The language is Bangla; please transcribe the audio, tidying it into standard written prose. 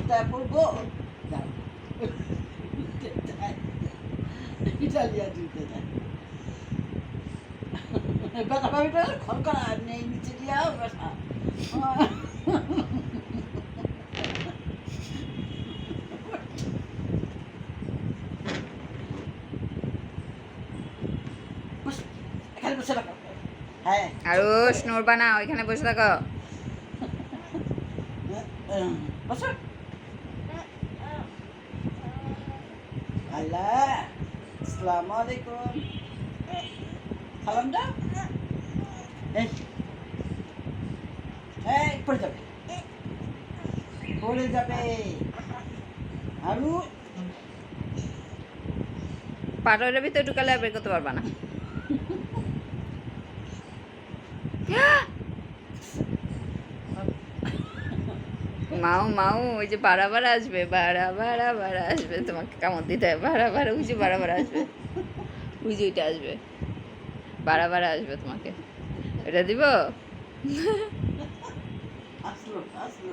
জুতা পরবো ইটালিয়ান জুতে যায় ব্যথা পাবিটা ঘর করা নেই নিচে দিয়াও ব্যথা এখানে বসে রাখো হ্যাঁ আরুষ নড়বা না, ওইখানে বসে থাকো। বসো আল্লাহ আসসালামু আলাইকুম সালাম দাও এই এই পড়ে যাবে আরু পাটরের ভিতরে ঢুকালে আর বের করতে পারবা না। মাও মাও, ওই যে বাড়াবার আসবে, বাড়া আসবে, তোমাকে কামড় দিতে হয়, বাড়া ওই যে বাড়াবার আসবে, ওই যে ওইটা আসবে, বাড়া আসবে তোমাকে, এটা দিব। আসলো আসলো